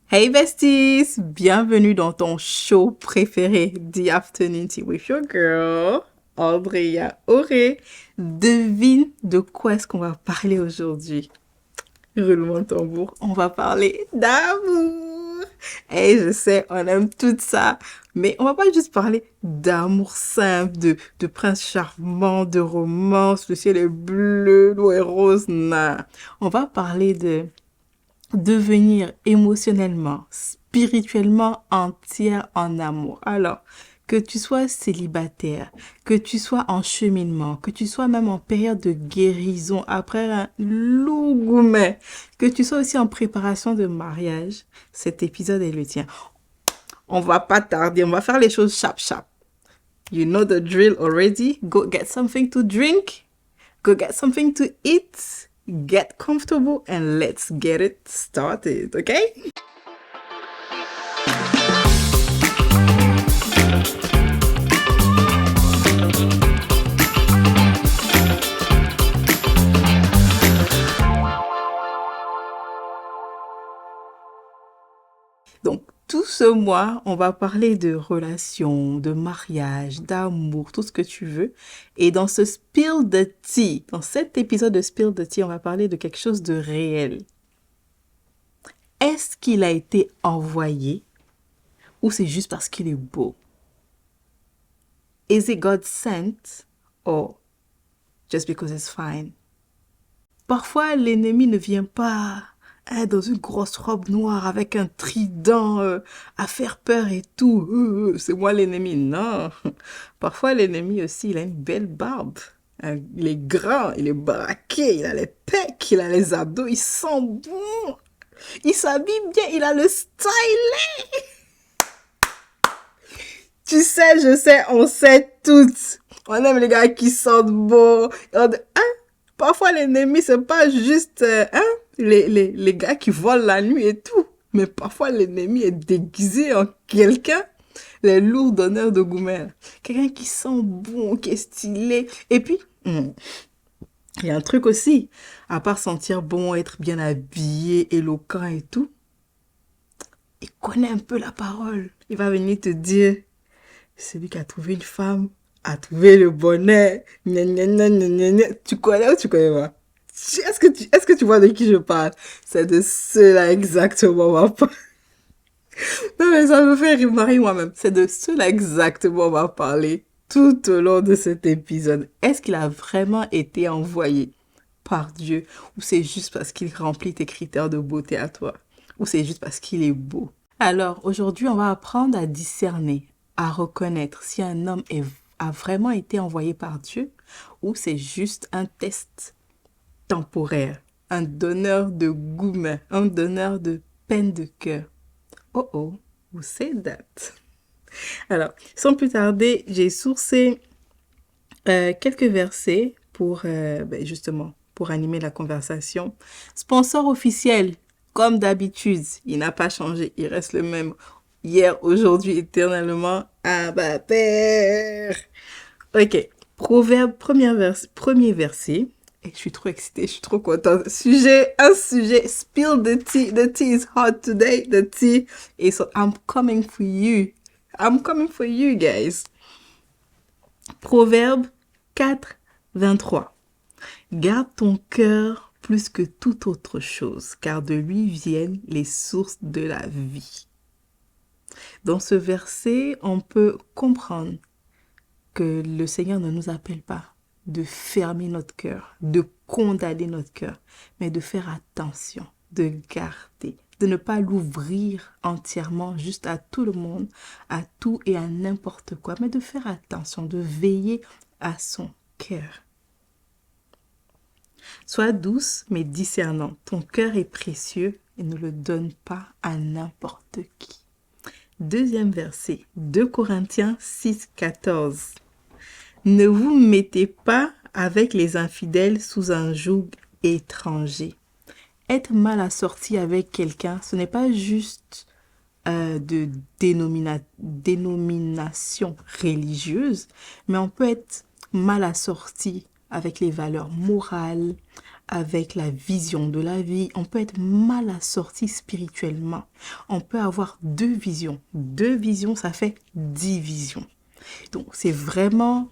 Hey besties, bienvenue dans ton show préféré, The Afternoon Tea with your girl, Andrea Auré. Devine de quoi est-ce qu'on va parler aujourd'hui? Roulement de tambour, on va parler d'amour. Et je sais, on aime tout ça, mais on va pas juste parler d'amour simple, de prince charmant, de romance, le ciel est bleu, l'eau est rose, non. On va parler de devenir émotionnellement, spirituellement entière en amour. Alors, que tu sois célibataire, que tu sois en cheminement, que tu sois même en période de guérison après un lourd gourmet, que tu sois aussi en préparation de mariage, cet épisode est le tien. On va pas tarder, on va faire les choses chap. You know the drill already. Go get something to drink. Go get something to eat. Get comfortable and let's get it started, okay? Donc, tout ce mois, on va parler de relations, de mariage, d'amour, tout ce que tu veux. Et dans ce Spill the Tea, dans cet épisode de Spill the Tea, on va parler de quelque chose de réel. Est-ce qu'il a été envoyé ou c'est juste parce qu'il est beau? Is it God sent or just because it's fine? Parfois, l'ennemi ne vient pas dans une grosse robe noire avec un trident à faire peur et tout. C'est moi l'ennemi. Non. Parfois, l'ennemi aussi, il a une belle barbe. Il est grand, il est braqué, il a les pecs, il a les abdos, il sent bon. Il s'habille bien, il a le style. Tu sais, je sais, on sait toutes. On aime les gars qui sentent bon. Parfois, l'ennemi, c'est pas juste les gars qui volent la nuit et tout. Mais parfois, l'ennemi est déguisé en quelqu'un, les lourds donneurs de gourmet. Quelqu'un qui sent bon, qui est stylé. Et puis, il y a un truc aussi. À part sentir bon, être bien habillé, éloquent et tout, il connaît un peu la parole. Il va venir te dire, celui qui a trouvé une femme a trouvé le bonheur. Gna, gna, gna, gna, gna, gna. Tu connais ou tu connais pas? Est-ce que tu vois de qui je parle? C'est de ceux-là exactement, ma part. Non, mais ça me fait rire moi-même. C'est de ceux-là exactement on va parler tout au long de cet épisode. Est-ce qu'il a vraiment été envoyé par Dieu ou c'est juste parce qu'il remplit tes critères de beauté à toi? Ou c'est juste parce qu'il est beau? Alors, aujourd'hui, on va apprendre à discerner, à reconnaître si un homme a vraiment été envoyé par Dieu ou c'est juste un test temporaire, un donneur de gourmet, un donneur de peine de cœur. Oh oh, who said that? Alors, sans plus tarder, j'ai sourcé quelques versets pour justement pour animer la conversation. Sponsor officiel, comme d'habitude, il n'a pas changé, il reste le même. Hier, aujourd'hui, éternellement, Abba Père. Ok, Proverbe, premier verset. Et je suis trop excitée, je suis trop contente. Un sujet, spill the tea. The tea is hot today. The tea is hot. I'm coming for you. I'm coming for you, guys. Proverbe 4, 23. Garde ton cœur plus que toute autre chose, car de lui viennent les sources de la vie. Dans ce verset, on peut comprendre que le Seigneur ne nous appelle pas de fermer notre cœur, de condamner notre cœur, mais de faire attention, de garder, de ne pas l'ouvrir entièrement juste à tout le monde, à tout et à n'importe quoi, mais de faire attention, de veiller à son cœur. Sois douce mais discernant. Ton cœur est précieux et ne le donne pas à n'importe qui. Deuxième verset, 2 Corinthiens 6, 14. Ne vous mettez pas avec les infidèles sous un joug étranger. Être mal assorti avec quelqu'un, ce n'est pas juste de dénomination religieuse, mais on peut être mal assorti avec les valeurs morales, avec la vision de la vie. On peut être mal assorti spirituellement. On peut avoir deux visions. Deux visions, ça fait 10 visions. Donc, c'est vraiment,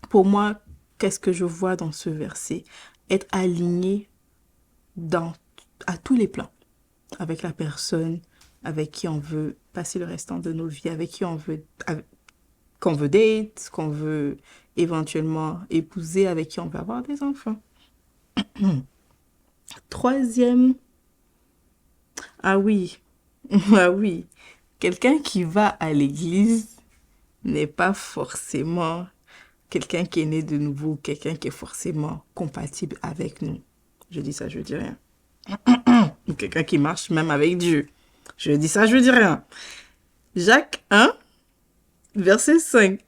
pour moi, qu'est-ce que je vois dans ce verset? Être aligné à tous les plans, avec la personne avec qui on veut passer le restant de nos vies, avec qui qu'on veut date, qu'on veut éventuellement épouser, avec qui on veut avoir des enfants. Troisième, ah oui, ah oui, quelqu'un qui va à l'église n'est pas forcément quelqu'un qui est né de nouveau, quelqu'un qui est forcément compatible avec nous. Je dis ça, je dis rien. Ou quelqu'un qui marche même avec Dieu. Je dis ça, je dis rien. Jacques 1, verset 5.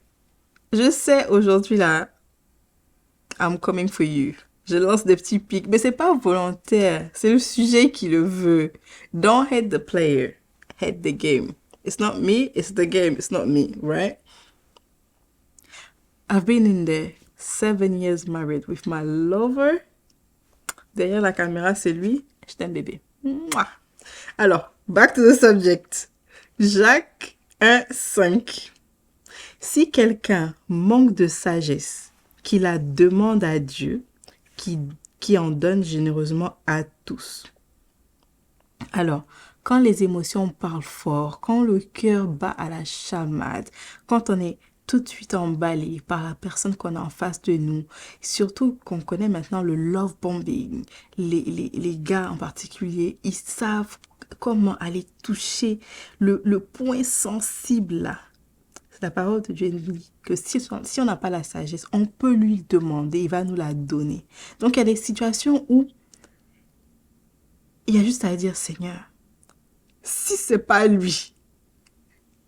Je sais aujourd'hui là, I'm coming for you. Je lance des petits pics, mais c'est pas volontaire. C'est le sujet qui le veut. Don't hate the player, hate the game. It's not me, it's the game. It's not me, right? I've been in there 7 years married with my lover. Derrière la caméra, c'est lui. Je t'aime, bébé. Mouah. Alors, back to the subject. Jacques 1, 5. Si quelqu'un manque de sagesse, qu'il la demande à Dieu, qui en donne généreusement à tous. Alors, quand les émotions parlent fort, quand le cœur bat à la chamade, quand on est tout de suite emballé par la personne qu'on a en face de nous, surtout qu'on connaît maintenant le love bombing, les gars en particulier, ils savent comment aller toucher le point sensible là. La parole de Dieu nous dit que si on n'a pas la sagesse, on peut lui demander, il va nous la donner. Donc, il y a des situations où il y a juste à dire, Seigneur, si c'est pas lui,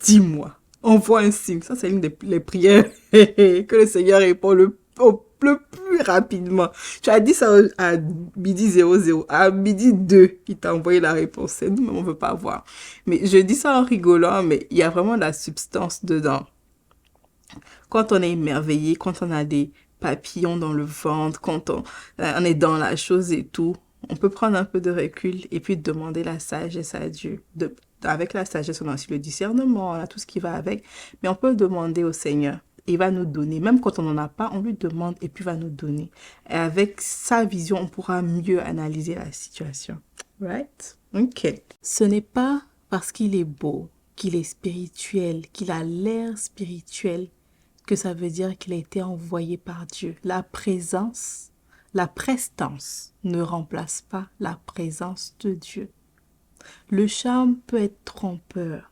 dis-moi, envoie un signe. Ça, c'est une des prières que le Seigneur répond le plus rapidement. Tu as dit ça à midi 00, à midi 2, il t'a envoyé la réponse. C'est nous, mais on ne veut pas voir. Mais je dis ça en rigolant, mais il y a vraiment de la substance dedans. Quand on est émerveillé, quand on a des papillons dans le ventre, quand on est dans la chose et tout, on peut prendre un peu de recul et puis demander la sagesse à Dieu. Avec la sagesse, on a aussi le discernement, on a tout ce qui va avec, mais on peut demander au Seigneur. Il va nous donner. Même quand on n'en a pas, on lui demande et puis il va nous donner. Et avec sa vision, on pourra mieux analyser la situation. Right? Ok. Ce n'est pas parce qu'il est beau, qu'il est spirituel, qu'il a l'air spirituel, que ça veut dire qu'il a été envoyé par Dieu. La présence, la prestance ne remplace pas la présence de Dieu. Le charme peut être trompeur.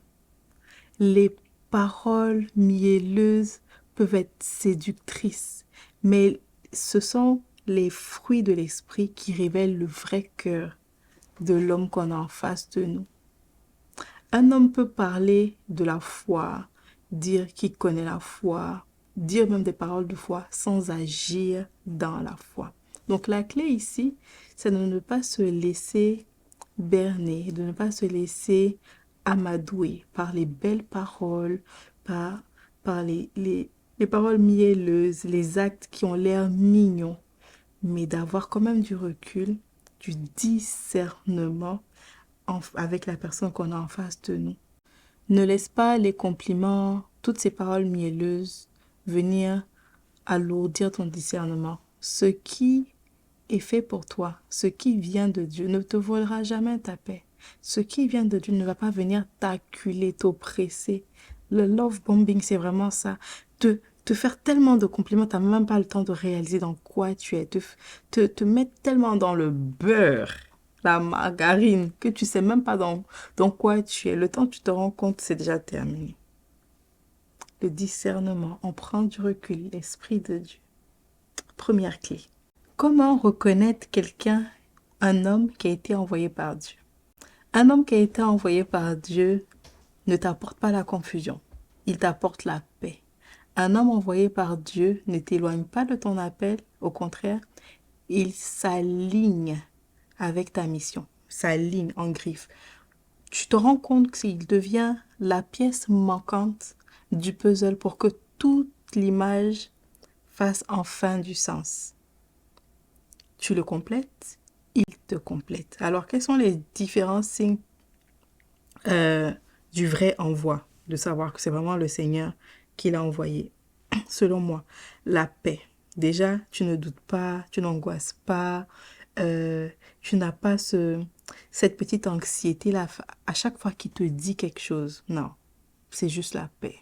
Les paroles mielleuses peuvent être séductrices, mais ce sont les fruits de l'esprit qui révèlent le vrai cœur de l'homme qu'on a en face de nous. Un homme peut parler de la foi, dire qu'il connaît la foi, dire même des paroles de foi sans agir dans la foi. Donc la clé ici, c'est de ne pas se laisser berner, de ne pas se laisser amadouer par les belles paroles, par les paroles mielleuses, les actes qui ont l'air mignons, mais d'avoir quand même du recul, du discernement avec la personne qu'on a en face de nous. Ne laisse pas les compliments, toutes ces paroles mielleuses venir alourdir ton discernement. Ce qui est fait pour toi, ce qui vient de Dieu ne te volera jamais ta paix. Ce qui vient de Dieu ne va pas venir t'acculer, t'oppresser. Le love bombing, c'est vraiment ça. Te faire tellement de compliments, tu n'as même pas le temps de réaliser dans quoi tu es. Te mettre tellement dans le beurre, la margarine, que tu sais même pas dans quoi tu es. Le temps que tu te rends compte, c'est déjà terminé. Le discernement, on prend du recul, l'Esprit de Dieu. Première clé. Comment reconnaître quelqu'un, un homme qui a été envoyé par Dieu? Un homme qui a été envoyé par Dieu ne t'apporte pas la confusion, il t'apporte la paix. Un homme envoyé par Dieu ne t'éloigne pas de ton appel, au contraire, il s'aligne avec ta mission, s'aligne en griffe. Tu te rends compte qu'il devient la pièce manquante du puzzle pour que toute l'image fasse enfin du sens. tu le complètes, il te complète. Alors, quels sont les différents signes euh, du vrai envoi, de savoir que c'est vraiment le Seigneur qui l'a envoyé? Selon moi, la paix. Déjà, tu ne doutes pas, tu n'angoisses pas, euh, tu n'as pas cette petite anxiété-là à chaque fois qu'il te dit quelque chose. Non, c'est juste la paix.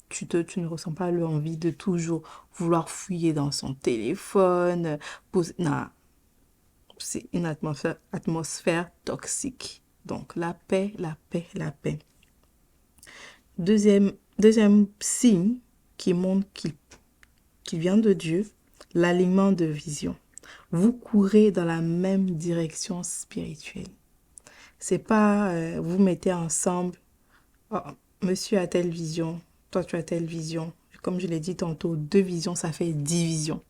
Tu ne ressens pas l'envie de toujours vouloir fouiller dans son téléphone. Non, c'est une atmosphère toxique. Donc, la paix, la paix, la paix. Deuxième signe qui montre qu'il vient de Dieu, l'alignement de vision. Vous courez dans la même direction spirituelle. C'est pas vous mettez ensemble, oh, monsieur a telle vision, toi tu as telle vision. Comme je l'ai dit tantôt, 2 visions, ça fait 10 visions.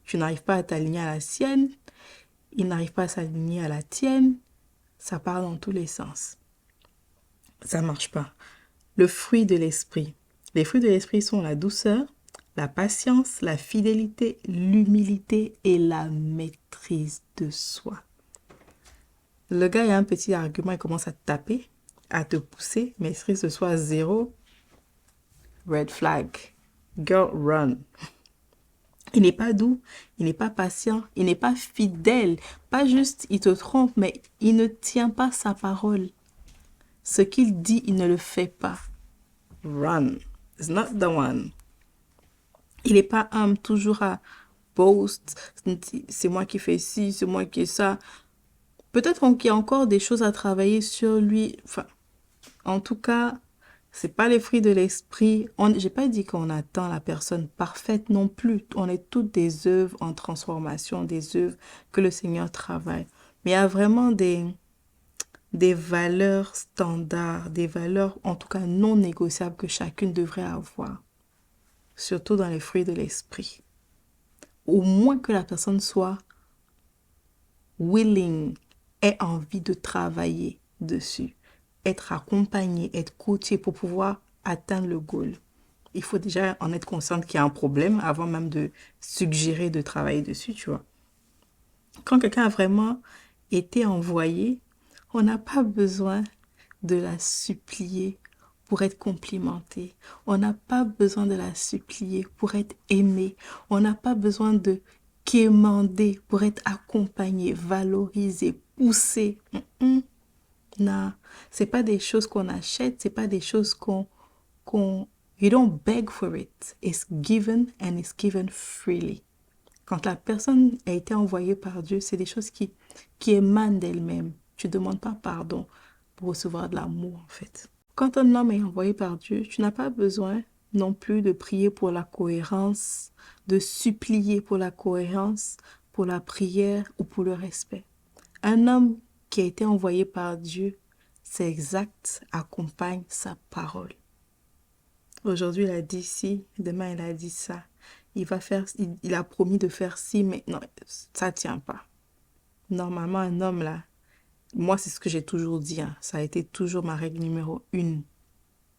Tu n'arrives pas à t'aligner à la sienne, il n'arrive pas à s'aligner à la tienne, ça part dans tous les sens. Ça marche pas. Le fruit de l'esprit. Les fruits de l'esprit sont la douceur, la patience, la fidélité, l'humilité et la maîtrise de soi. Le gars, il a un petit argument, il commence à te taper, à te pousser, maîtrise de soi 0, red flag. Girl, run. Il n'est pas doux, il n'est pas patient, il n'est pas fidèle. Pas juste, il te trompe, mais il ne tient pas sa parole. Ce qu'il dit, il ne le fait pas. Run. It's not the one. Il n'est pas humble, toujours à boast. C'est moi qui fais ci, c'est moi qui fais ça. Peut-être qu'il y a encore des choses à travailler sur lui. Enfin, en tout cas, c'est pas les fruits de l'esprit. J'ai pas dit qu'on attend la personne parfaite non plus. On est toutes des œuvres en transformation, des œuvres que le Seigneur travaille. Mais il y a vraiment des valeurs standards, des valeurs en tout cas non négociables que chacune devrait avoir. Surtout dans les fruits de l'esprit. Au moins que la personne soit willing, ait envie de travailler dessus, être accompagnée, être coachée pour pouvoir atteindre le goal. Il faut déjà en être consciente qu'il y a un problème avant même de suggérer de travailler dessus, tu vois. Quand quelqu'un a vraiment été envoyé, on n'a pas besoin de la supplier pour être complimenté. On n'a pas besoin de la supplier pour être aimé. On n'a pas besoin de quémander pour être accompagné, valorisé, poussé. Non, c'est pas des choses qu'on achète, c'est pas des choses you don't beg for it. It's given and it's given freely. Quand la personne a été envoyée par Dieu, c'est des choses qui émanent d'elle-même. Tu ne demandes pas pardon pour recevoir de l'amour, en fait. Quand un homme est envoyé par Dieu, tu n'as pas besoin non plus de prier pour la cohérence, de supplier pour la cohérence, pour la prière ou pour le respect. Un homme qui a été envoyé par Dieu, c'est exact, accompagne sa parole. Aujourd'hui, il a dit ci, demain, il a dit ça. Il a promis de faire ci, mais non, ça ne tient pas. Normalement, un homme, là, moi, c'est ce que j'ai toujours dit, hein, ça a été toujours ma règle numéro 1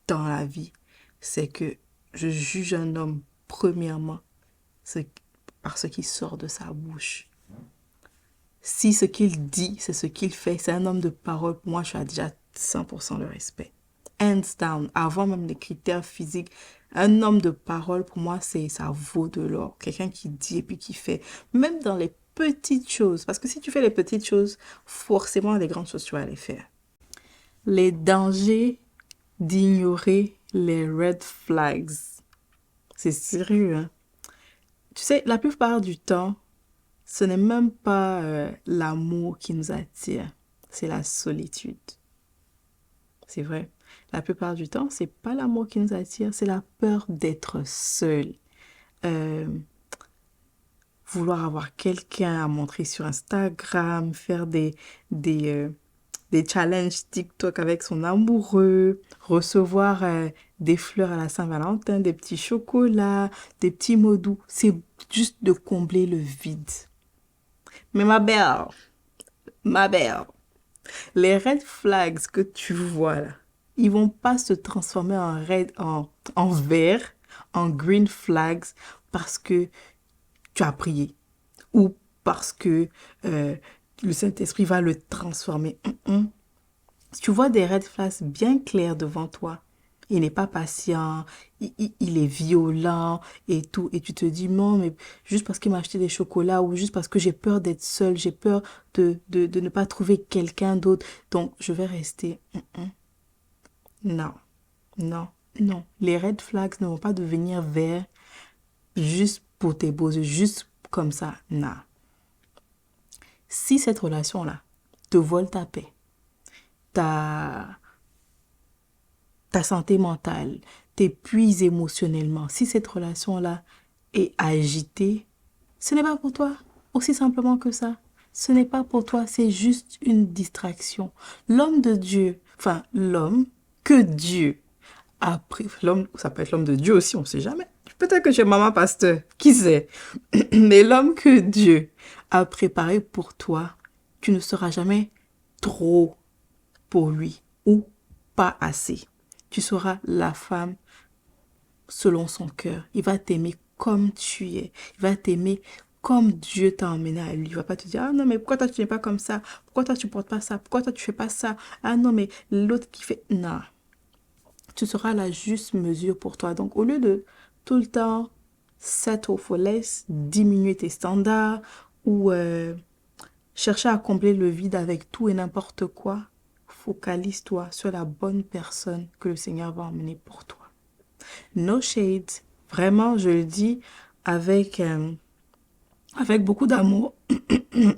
dans la vie. C'est que je juge un homme, premièrement, par ce qui sort de sa bouche. Si ce qu'il dit, c'est ce qu'il fait, c'est un homme de parole, pour moi, je suis à déjà 100% le respect. Hands down, avant même les critères physiques, un homme de parole, pour moi, ça vaut de l'or. Quelqu'un qui dit et puis qui fait. Même dans les petites choses. Parce que si tu fais les petites choses, forcément, les grandes choses, tu vas les faire. Les dangers d'ignorer les red flags. C'est sérieux, hein? Tu sais, la plupart du temps, ce n'est même pas l'amour qui nous attire, c'est la solitude. C'est vrai. La plupart du temps, c'est pas l'amour qui nous attire, c'est la peur d'être seul. Vouloir avoir quelqu'un à montrer sur Instagram, faire des challenges TikTok avec son amoureux, recevoir des fleurs à la Saint-Valentin, des petits chocolats, des petits mots doux. C'est juste de combler le vide. Mais ma belle, les red flags que tu vois là, ils vont pas se transformer en vert, en green flags parce que tu as prié ou parce que euh, le Saint-Esprit va le transformer. Si tu vois des red flags bien clairs devant toi, il n'est pas patient, il est violent et tout, et tu te dis non, mais juste parce qu'il m'a acheté des chocolats ou juste parce que j'ai peur d'être seule, j'ai peur de ne pas trouver quelqu'un d'autre, donc je vais rester. Non, non, non. Les red flags ne vont pas devenir verts juste pour tes beaux yeux, juste comme ça. Non. Si cette relation-là te vole ta paix, ta, ta santé mentale, t'épuise émotionnellement, si cette relation-là est agitée, ce n'est pas pour toi. Aussi simplement que ça. Ce n'est pas pour toi, c'est juste une distraction. L'homme de Dieu, enfin l'homme que Dieu a pris, l'homme, ça peut être l'homme de Dieu aussi, on ne sait jamais. Peut-être que tu es maman pasteur, qui sait. Mais l'homme que Dieu a préparé pour toi, tu ne seras jamais trop pour lui ou pas assez. Tu seras la femme selon son cœur. Il va t'aimer comme tu es. Il va t'aimer comme Dieu t'a emmené à lui. Il va pas te dire, ah non, mais pourquoi toi tu n'es pas comme ça? Pourquoi toi tu portes pas ça? Pourquoi toi tu fais pas ça? Ah non, mais l'autre qui fait... Non. Tu seras la juste mesure pour toi. Donc, au lieu de tout le temps settle for less, diminuer tes standards ou chercher à combler le vide avec tout et n'importe quoi, focalise-toi sur la bonne personne que le Seigneur va emmener pour toi. No shade. Vraiment, je le dis avec, avec beaucoup d'amour.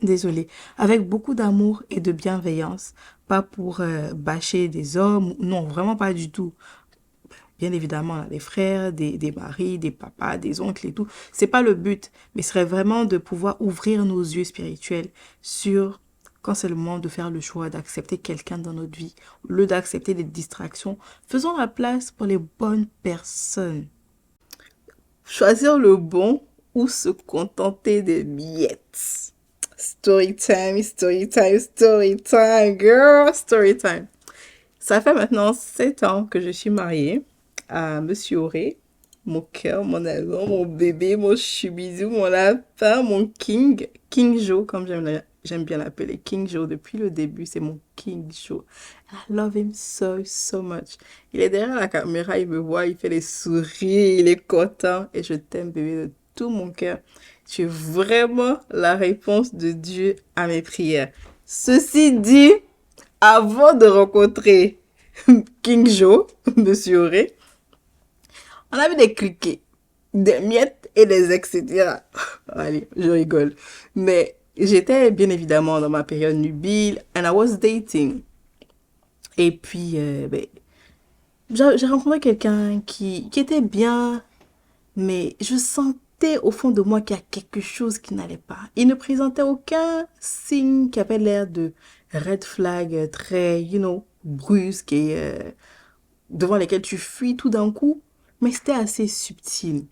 Désolée. Avec beaucoup d'amour et de bienveillance. Pas pour bâcher des hommes. Non, vraiment pas du tout. Bien évidemment, des frères, des maris, des papas, des oncles et tout. C'est pas le but. Mais ce serait vraiment de pouvoir ouvrir nos yeux spirituels sur quand c'est le moment de faire le choix d'accepter quelqu'un dans notre vie. Au lieu d'accepter des distractions, faisons la place pour les bonnes personnes. Choisir le bon ou se contenter des miettes. Story time, story time, story time, girl, story time. Ça fait maintenant 7 ans que je suis mariée à Monsieur Auré, mon cœur, mon amour, mon bébé, mon chubidou, mon lapin, mon king, King Joe, comme j'aime bien l'appeler, King Joe. Depuis le début, c'est mon King Joe. I love him so, so much. Il est derrière la caméra, il me voit, il fait les sourires, il est content. Et je t'aime, bébé, de tout mon cœur. Tu es vraiment la réponse de Dieu à mes prières. Ceci dit, avant de rencontrer King Joe, Monsieur Auré, on avait des cliquets, des miettes et des etc. Allez, je rigole. Mais j'étais bien évidemment dans ma période nubile and I was dating. Et puis, j'ai rencontré quelqu'un qui était bien, mais je sentais au fond de moi qu'il y a quelque chose qui n'allait pas. Il ne présentait aucun signe qui avait l'air de red flag très, brusque et devant lesquels tu fuis tout d'un coup, mais c'était assez subtil.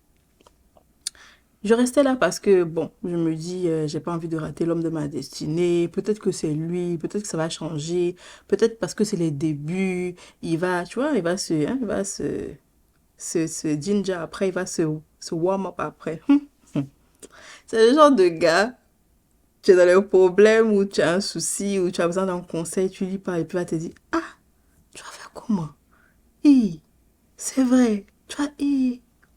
Je restais là parce que, bon, je me dis, j'ai pas envie de rater l'homme de ma destinée. Peut-être que c'est lui, peut-être que ça va changer. Peut-être parce que c'est les débuts. Il va, tu vois, il va se ginger après, il va se warm up après. C'est le genre de gars, tu es dans le problème ou tu as un souci ou tu as besoin d'un conseil, tu lui parles et puis il va te dire, ah, tu vas faire comment? C'est vrai. Tu vas,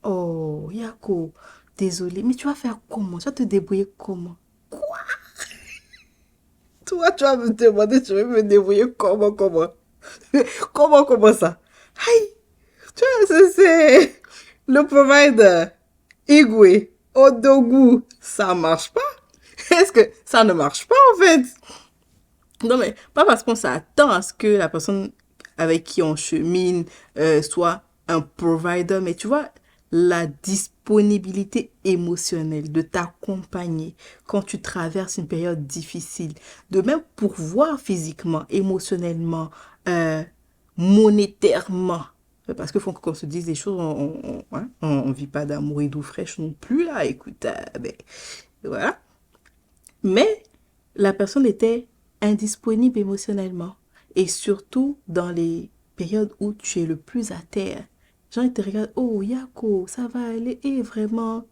oh, Yako, désolé, mais tu vas faire comment? Tu vas te débrouiller comment? Toi, tu vas me demander, tu vas me débrouiller comment? Comment ça? Aïe, tu vois, c'est le provider. Igwe, Odogu, ça marche pas? Est-ce que ça ne marche pas en fait? Non, mais pas parce qu'on s'attend à ce que la personne avec qui on chemine soit un provider, mais tu vois, la disponibilité émotionnelle de t'accompagner quand tu traverses une période difficile, de même pourvoir physiquement, émotionnellement, euh, monétairement. Parce qu'il faut qu'on se dise des choses, on vit pas d'amour et d'eau fraîche non plus, là, écoute, ben, voilà. Mais la personne était indisponible émotionnellement. Et surtout dans les périodes où tu es le plus à terre. Les gens ils te regardent, oh Yako, ça va aller, et vraiment,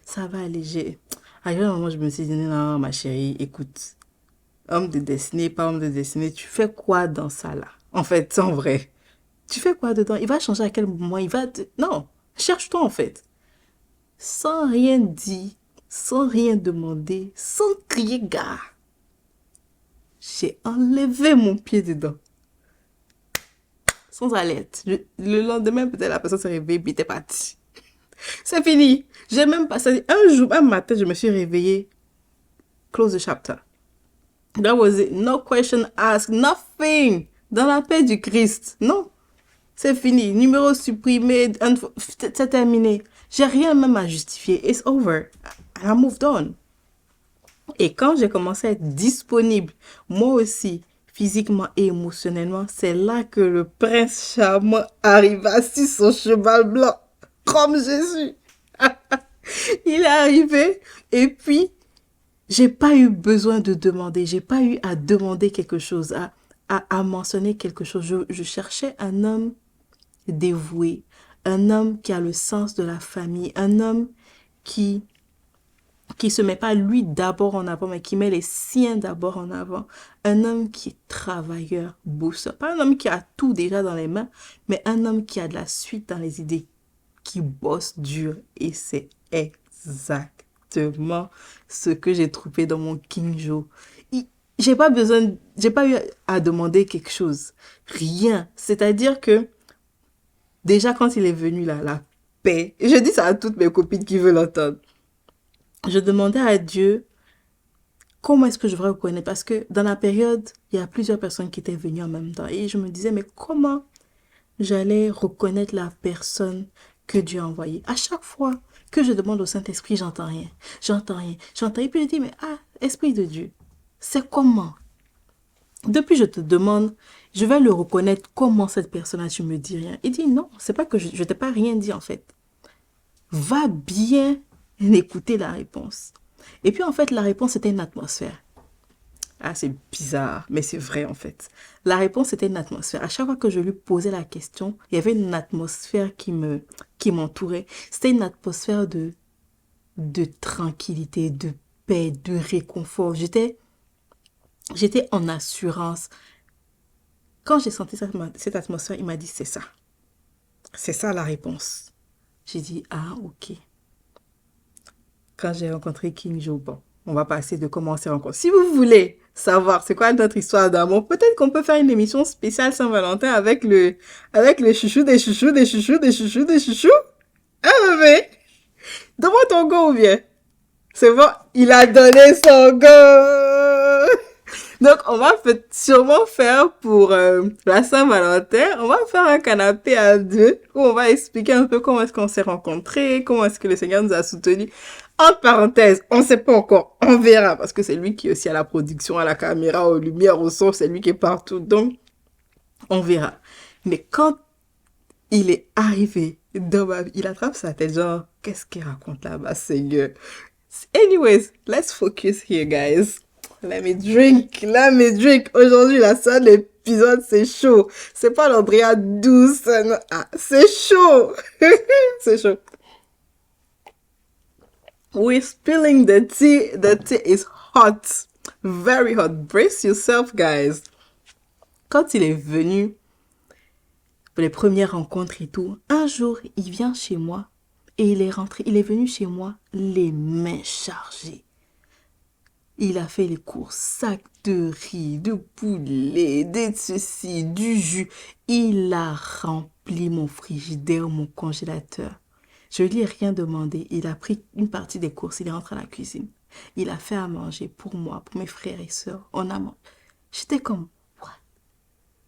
ça va aller. Arrivé un moment, je me suis dit, non, ma chérie, écoute, homme de destinée, pas homme de destinée, tu fais quoi dans ça là? En fait, c'est en vrai. Tu fais quoi dedans? Il va changer à quel moment? Non, cherche-toi en fait. Sans rien dire, sans rien demander, sans crier gare. J'ai enlevé mon pied dedans. Sans alerte. Le lendemain, peut-être la personne s'est réveillée, puis était partie. C'est fini. J'ai même passé un jour, un matin, je me suis réveillée. Close the chapter. That was it. No question asked. Nothing. Dans la paix du Christ. Non. C'est fini. Numéro supprimé. C'est terminé. J'ai rien même à justifier. It's over. I moved on. Et quand j'ai commencé à être disponible, moi aussi, physiquement et émotionnellement, c'est là que le prince charmant arriva sur son cheval blanc, comme Jésus. Il est arrivé et puis j'ai pas eu besoin de demander, j'ai pas eu à demander quelque chose, à mentionner quelque chose. Je cherchais un homme dévoué, un homme qui a le sens de la famille, un homme qui se met pas lui d'abord en avant, mais qui met les siens d'abord en avant. Un homme qui est travailleur, bosseur. Pas un homme qui a tout déjà dans les mains, mais un homme qui a de la suite dans les idées, qui bosse dur. Et c'est exactement ce que j'ai trouvé dans mon King Joe. J'ai pas eu à demander quelque chose. Rien. C'est-à-dire que, déjà quand il est venu là, la paix. Et je dis ça à toutes mes copines qui veulent l'entendre. Je demandais à Dieu comment est-ce que je devrais reconnaître. Parce que dans la période, il y a plusieurs personnes qui étaient venues en même temps. Et je me disais, mais comment j'allais reconnaître la personne que Dieu a envoyée? À chaque fois que je demande au Saint-Esprit, j'entends rien. J'entends rien. J'entends. Et puis je dis, mais Esprit de Dieu, c'est comment? Depuis, je te demande, je vais le reconnaître comment cette personne-là, tu me dis rien. Il dit, non, c'est pas que je t'ai pas rien dit en fait. Va bien écouter la réponse. Et puis en fait, la réponse était une atmosphère. Ah, c'est bizarre, mais c'est vrai en fait. La réponse était une atmosphère. À chaque fois que je lui posais la question, il y avait une atmosphère qui m'entourait. C'était une atmosphère de tranquillité, de paix, de réconfort. J'étais en assurance. Quand j'ai senti cette atmosphère, il m'a dit, c'est ça. C'est ça la réponse. J'ai dit, ah, ok. Quand j'ai rencontré King Joe, bon, on va passer de comment on s'est rencontrés. Si vous voulez savoir c'est quoi notre histoire d'amour, peut-être qu'on peut faire une émission spéciale Saint-Valentin avec le chouchou des chouchous, des chouchous, des chouchous, des chouchous. Hein, bébé? Donne-moi ton go ou bien? C'est bon, il a donné son go. Donc, on va sûrement faire pour la Saint-Valentin, on va faire un canapé à deux où on va expliquer un peu comment est-ce qu'on s'est rencontrés, comment est-ce que le Seigneur nous a soutenus. Entre parenthèses, on ne sait pas encore, on verra parce que c'est lui qui est aussi à la production, à la caméra, aux lumières, au son, c'est lui qui est partout. Donc, on verra. Mais quand il est arrivé dans ma vie, il attrape sa tête genre, qu'est-ce qu'il raconte là-bas, Seigneur? Anyways, let's focus here, guys. Let me drink. Aujourd'hui, la seule épisode, c'est chaud. C'est pas l'Andrea douce. C'est chaud. C'est chaud. We're spilling the tea. The tea is hot. Very hot. Brace yourself, guys. Quand il est venu pour les premières rencontres et tout, un jour, il vient chez moi et il est venu chez moi les mains chargées. Il a fait les courses, sac de riz, de poulet, de ceci, du jus. Il a rempli mon frigidaire, mon congélateur. Je lui ai rien demandé. Il a pris une partie des courses, il est rentré à la cuisine. Il a fait à manger pour moi, pour mes frères et sœurs. On a mangé. J'étais comme, what?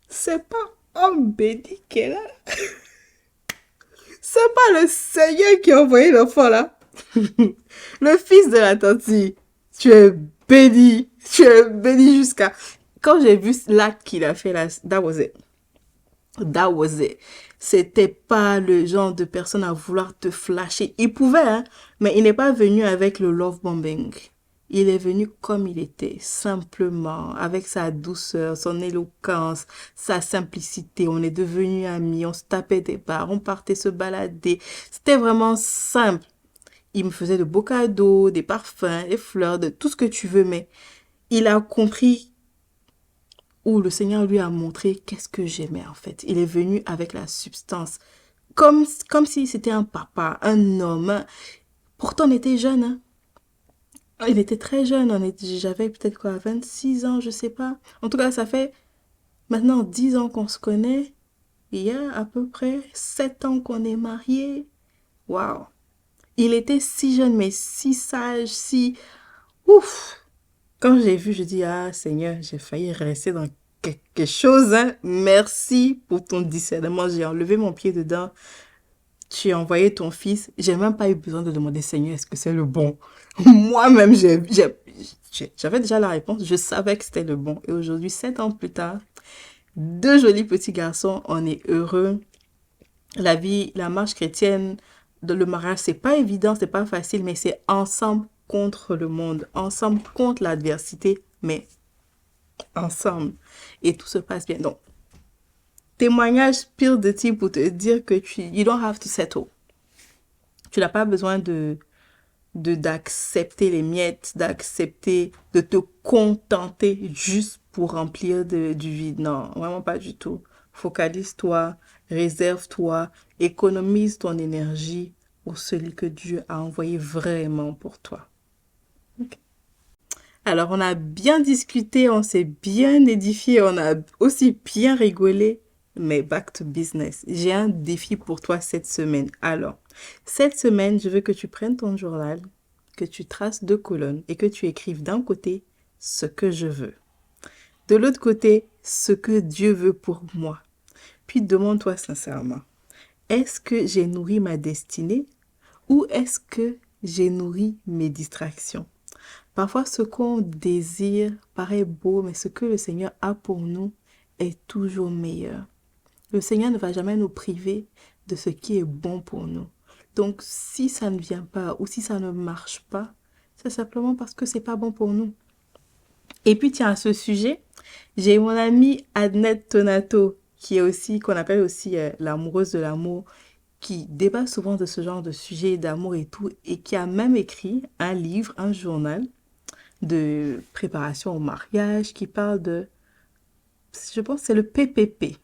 C'est pas homme béni qu'elle est là. C'est pas le Seigneur qui a envoyé l'enfant là. Le fils de la tante. Tu es béni jusqu'à... Quand j'ai vu l'acte qu'il a fait là, that was it. C'était pas le genre de personne à vouloir te flasher. Il pouvait, hein, mais il n'est pas venu avec le love bombing. Il est venu comme il était, simplement, avec sa douceur, son éloquence, sa simplicité. On est devenus amis, on se tapait des barres, on partait se balader. C'était vraiment simple. il me faisait de beaux cadeaux, des parfums, des fleurs, de tout ce que tu veux, mais il a compris où le Seigneur lui a montré qu'est-ce que j'aimais en fait. Il est venu avec la substance, comme si c'était un papa, un homme, hein. Pourtant, on était jeunes, hein. Il était très jeune, j'avais peut-être quoi, 26 ans, je sais pas. En tout cas, ça fait maintenant 10 ans qu'on se connaît. Il y a à peu près 7 ans qu'on est mariés. Waouh! Il était si jeune, mais si sage, si... Ouf! Quand j'ai vu, je dis, ah Seigneur, j'ai failli rester dans quelque chose, hein. Merci pour ton discernement. J'ai enlevé mon pied dedans. Tu as envoyé ton fils. J'ai même pas eu besoin de demander, Seigneur, est-ce que c'est le bon? Moi-même, j'avais déjà la réponse. Je savais que c'était le bon. Et aujourd'hui, 7 ans plus tard, deux jolis petits garçons, on est heureux. La vie, la marche chrétienne, le mariage, c'est pas évident, c'est pas facile, mais c'est ensemble contre le monde, ensemble contre l'adversité, mais ensemble. Et tout se passe bien. Donc, témoignage pire de type pour te dire que you don't have to settle. Tu n'as pas besoin d'accepter les miettes, de te contenter juste pour remplir du vide. Non, vraiment pas du tout. Focalise-toi, réserve-toi, économise ton énergie pour celui que Dieu a envoyé vraiment pour toi. Okay. Alors, on a bien discuté, on s'est bien édifié, on a aussi bien rigolé, mais back to business. J'ai un défi pour toi cette semaine. Alors, cette semaine, je veux que tu prennes ton journal, que tu traces 2 colonnes et que tu écrives d'un côté ce que je veux. De l'autre côté, ce que Dieu veut pour moi. Puis demande-toi sincèrement, est-ce que j'ai nourri ma destinée ou est-ce que j'ai nourri mes distractions? Parfois, ce qu'on désire paraît beau, mais ce que le Seigneur a pour nous est toujours meilleur. Le Seigneur ne va jamais nous priver de ce qui est bon pour nous. Donc, si ça ne vient pas ou si ça ne marche pas, c'est simplement parce que c'est pas bon pour nous. Et puis, tiens, à ce sujet, j'ai mon amie Adnette Tonato, qu'on appelle aussi l'amoureuse de l'amour, qui débat souvent de ce genre de sujet d'amour et tout, et qui a même écrit un livre, un journal de préparation au mariage qui parle de, je pense que c'est le PPP.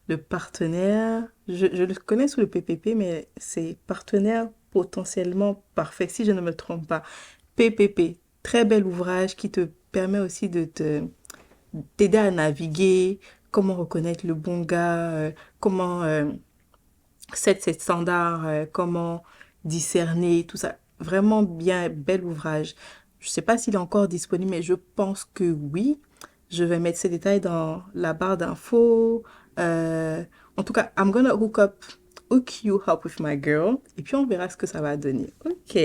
Le partenaire, je le connais sous le PPP, mais c'est partenaire potentiellement parfait, si je ne me trompe pas. PPP, très bel ouvrage qui te permet aussi t'aider à naviguer, comment reconnaître le bon gars, comment set ses standards, comment discerner, tout ça. Vraiment bien, bel ouvrage. Je ne sais pas s'il est encore disponible, mais je pense que oui. Je vais mettre ces détails dans la barre d'infos. En tout cas, I'm gonna hook you up with my girl. Et puis on verra ce que ça va donner. Ok.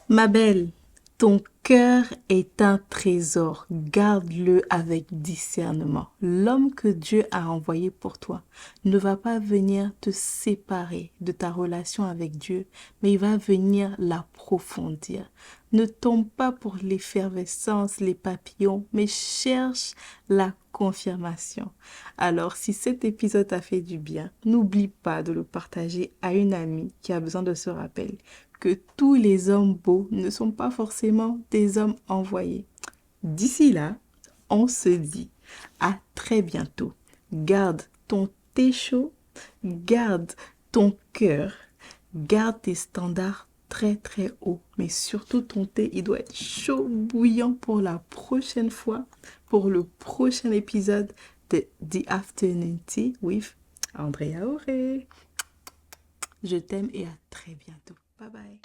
Ma belle, ton cœur est un trésor. Garde-le avec discernement. L'homme que Dieu a envoyé pour toi ne va pas venir te séparer de ta relation avec Dieu, mais il va venir l'approfondir. Ne tombe pas pour l'effervescence, les papillons, mais cherche la confirmation. Alors, si cet épisode t'a fait du bien, n'oublie pas de le partager à une amie qui a besoin de ce rappel que tous les hommes beaux ne sont pas forcément des hommes envoyés. D'ici là, on se dit à très bientôt. Garde ton thé chaud, garde ton cœur, garde tes standards très très hauts. Mais surtout ton thé, il doit être chaud, bouillant pour la prochaine fois, pour le prochain épisode de The Afternoon Tea with Andrea Auré. Je t'aime et à très bientôt. Bye bye.